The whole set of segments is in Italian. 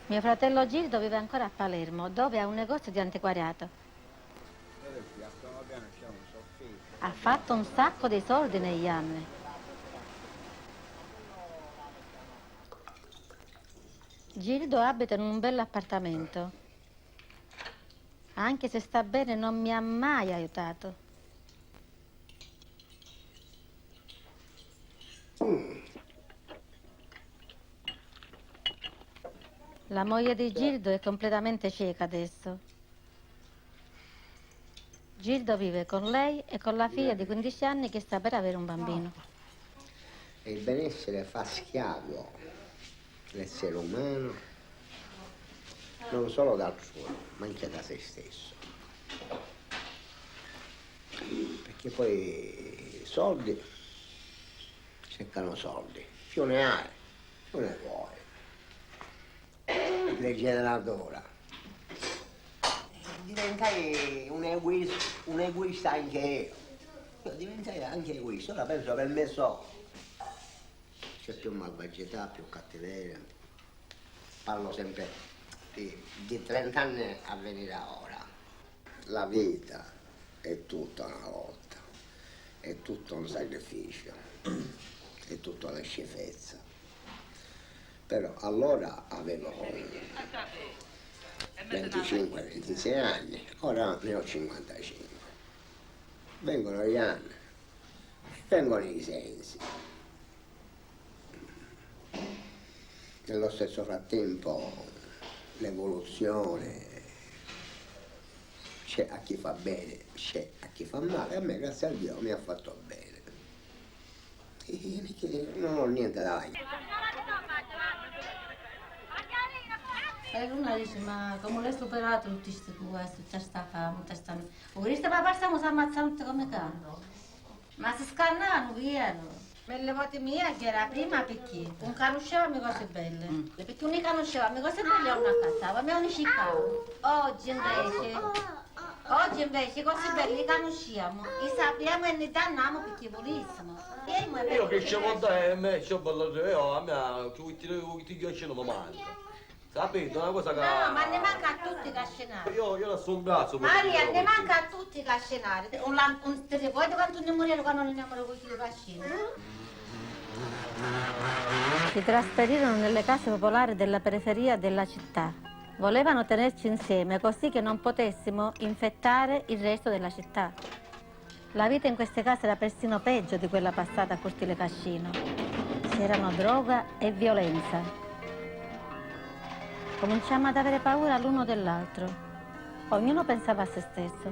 Mio fratello Gildo vive ancora a Palermo, dove ha un negozio di antiquariato. Ha fatto un sacco di soldi negli anni. Gildo abita in un bel appartamento. Anche se sta bene, non mi ha mai aiutato. La moglie di Gildo è completamente cieca adesso. Gildo vive con lei e con la figlia di 15 anni che sta per avere un bambino. E il benessere fa schiavo l'essere umano, non solo dal suo, ma anche da se stesso. Perché poi soldi, cercano soldi, più ne hai, più ne vuoi. Degeneratore. Diventai un egoista anche io. Io diventai anche egoista, ora penso per me solo. C'è più malvagità, più cattiveria. Parlo sempre di 30 anni a venire a ora. La vita è tutta una lotta, è tutto un sacrificio, è tutta una schifezza. Però allora avevo 25-26 anni, ora ne ho 55. Vengono gli anni, vengono i sensi. Nello stesso frattempo l'evoluzione, c'è a chi fa bene, c'è a chi fa male. A me, grazie a Dio, mi ha fatto bene. E non ho niente da dire. E luna dice, ma come l'hai superato tutti questa fame, o questo papà stiamo ammazzando tutti come cano. Ma si scannano, via. Me le volte mie che era prima perché non conoscevamo cose belle. Perché non conoscevamo cose belle non accattava, mi uniscicavo. Oggi invece cose belle le conosciamo, le sappiamo e ne danniamo perché volessimo. Io che c'è molto e me c'ho bello, a me ti piacciono mi manca. Capito? Una cosa che... No, ma ne manca a tutti cascenari. Io la sto un braccio. Maria, ne manca a tutti cascenari. Ti ricordi quando ne morirono quando non ne morirono con i cascenari? Si trasferirono nelle case popolari della periferia della città. Volevano tenerci insieme così che non potessimo infettare il resto della città. La vita in queste case era persino peggio di quella passata a Cortile Cascino. C'erano droga e violenza. Cominciamo ad avere paura l'uno dell'altro. Ognuno pensava a se stesso.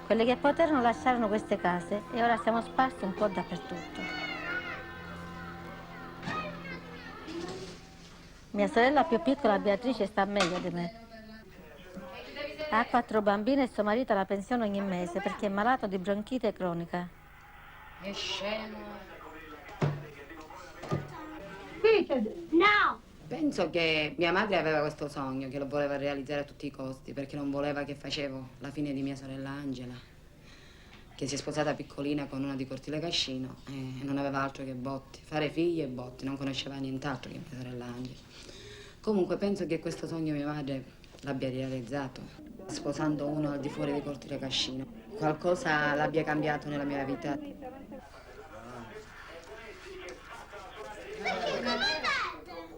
Quelli che poterono lasciarono queste case e ora siamo sparsi un po' dappertutto. Mia sorella più piccola, Beatrice, sta meglio di me. Ha 4 bambini e suo marito ha la pensione ogni mese perché è malato di bronchite cronica. È scemo. No! Penso che mia madre aveva questo sogno, che lo voleva realizzare a tutti i costi, perché non voleva che facevo la fine di mia sorella Angela, che si è sposata piccolina con una di Cortile Cascino e non aveva altro che botti, fare figli e botti, non conosceva nient'altro che mia sorella Angela. Comunque penso che questo sogno mia madre l'abbia realizzato, sposando uno al di fuori di Cortile Cascino. Qualcosa l'abbia cambiato nella mia vita.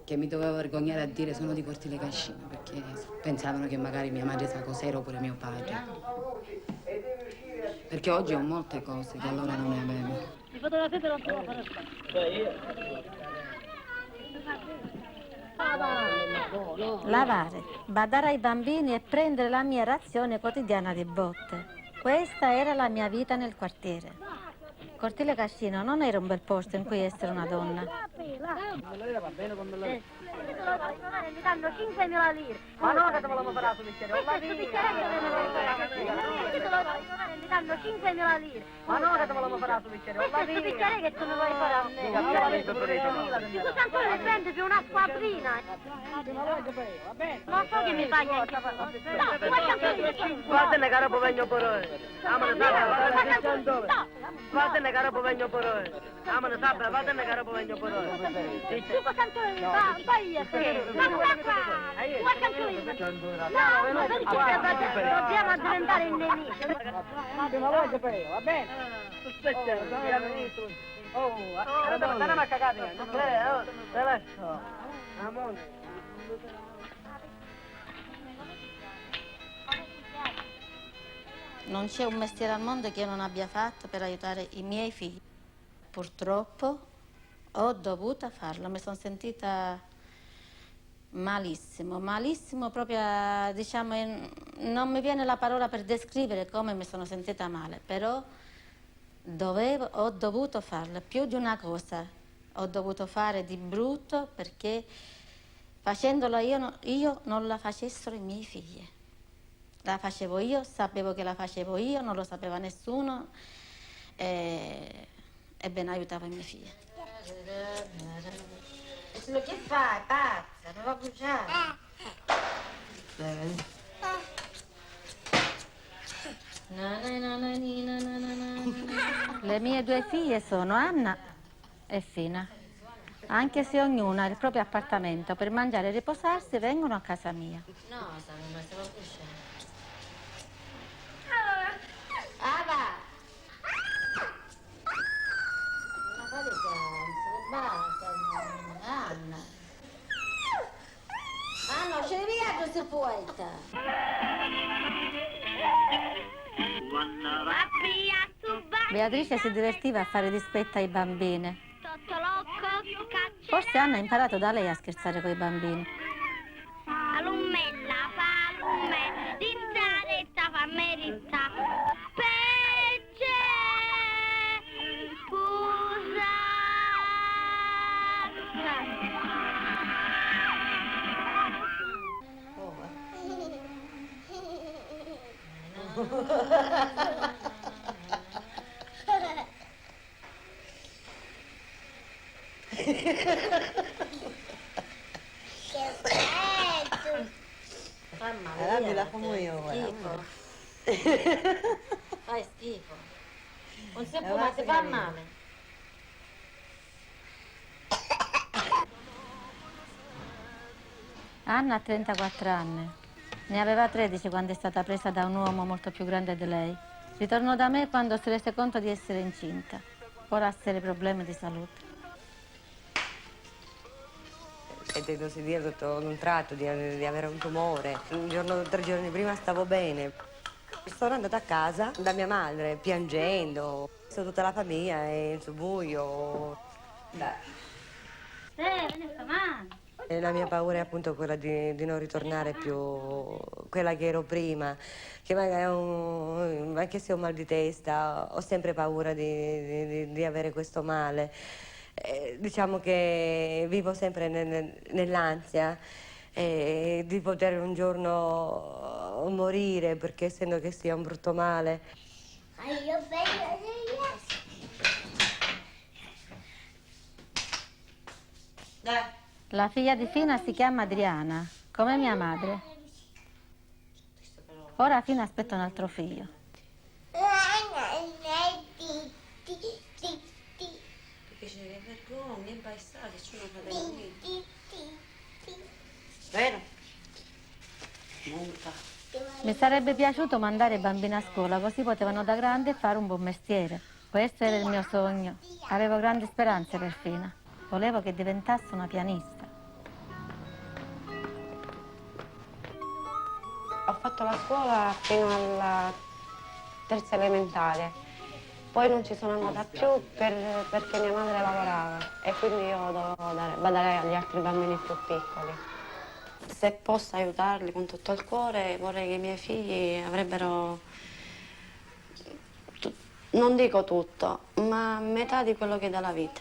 Che mi dovevo vergognare a dire sono di Cortile Cascino, perché pensavano che magari mia madre sa cos'era oppure mio padre. Perché oggi ho molte cose che allora non ne avevo. Lavare, badare ai bambini e prendere la mia razione quotidiana di botte. Questa era la mia vita nel quartiere. Cortile Cascino non era un bel posto in cui essere una donna. Mi danno 5.000 lire. Ma no che te volevamo fare la subicchiere, Questo è il subicchiere che me lo mi danno 5.000 lire. Ma no che te volevamo fare la subicchiere, Questo è il subicchiere che tu mi vuoi fare a me. Di questo ancora ne prende più una squadrina. Non so che mi fai anche tu. Guardate caro povegno porone. Amano sabbia, guardate caro povegno porone. Amano sabbia, guardate caro povegno porone. Tu cosa canzone mi fai? Vai a te. Ma qua. Qua canzone mi fai. No, perché dobbiamo diventare il nemico. Ma vuoi sapere, va bene? Oh, andiamo a cagare. Te lascio. Amore. Non c'è un mestiere al mondo che io non abbia fatto per aiutare i miei figli. Purtroppo ho dovuto farlo, mi sono sentita malissimo, malissimo proprio, diciamo, non mi viene la parola per descrivere come mi sono sentita male, però ho dovuto farlo, più di una cosa ho dovuto fare di brutto perché facendolo io non la facessero i miei figli. La facevo io, sapevo che la facevo io, non lo sapeva nessuno e ben aiutavo i miei figli. Che fai, pazza? Non va a bruciare. Le mie due figlie sono Anna e Fina. Anche se ognuna ha il proprio appartamento per mangiare e riposarsi, vengono a casa mia. No, ma stiamo a bruciare. Ava! Ma fate senso, basta, Anna. Anna, c'è via questa poeta. Beatrice si divertiva a fare dispetto ai bambini. Forse Anna ha imparato da lei a scherzare con i bambini. Palumella, palume, l'insaletta fa merita. Pece, scusa. Fa male. Me la fumo io, Schifo. Fai schifo. Non si può, ma si fa male. Anna ha 34 anni. Ne aveva 13 quando è stata presa da un uomo molto più grande di lei. Ritornò da me quando si rese conto di essere incinta. Ora ha serie problemi di salute. Sentendosi dire tutto un tratto di avere un tumore. Un giorno, 3 giorni prima stavo bene. Sono andata a casa da mia madre piangendo. Sono tutta la famiglia è in subbuio. E la mia paura è appunto quella di non ritornare più quella che ero prima, che magari anche se ho mal di testa, ho sempre paura di avere questo male. Diciamo che vivo sempre nell'ansia di poter un giorno morire, perché essendo che sia un brutto male. La figlia di Fina si chiama Adriana, come mia madre. Ora Fina aspetta un altro figlio. Che vergogna, impaestati, sono fratelli. Vero? Mi sarebbe piaciuto mandare i bambini a scuola, così potevano da grandi fare un buon mestiere. Questo era il mio sogno. Avevo grandi speranze per Fina. Volevo che diventasse una pianista. Ho fatto la scuola fino alla terza elementare, poi non ci sono andata più perché mia madre lavorava e quindi io dovevo badare agli altri bambini più piccoli. Se posso aiutarli con tutto il cuore, vorrei che i miei figli avrebbero, non dico tutto, ma metà di quello che dà la vita.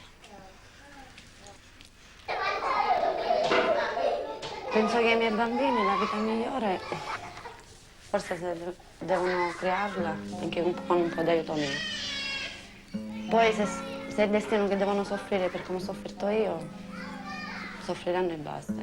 Penso che i miei bambini la vita migliore, forse se devono crearla anche con un po' di aiuto mio. Poi se è il destino che devono soffrire per come ho sofferto io, soffriranno e basta.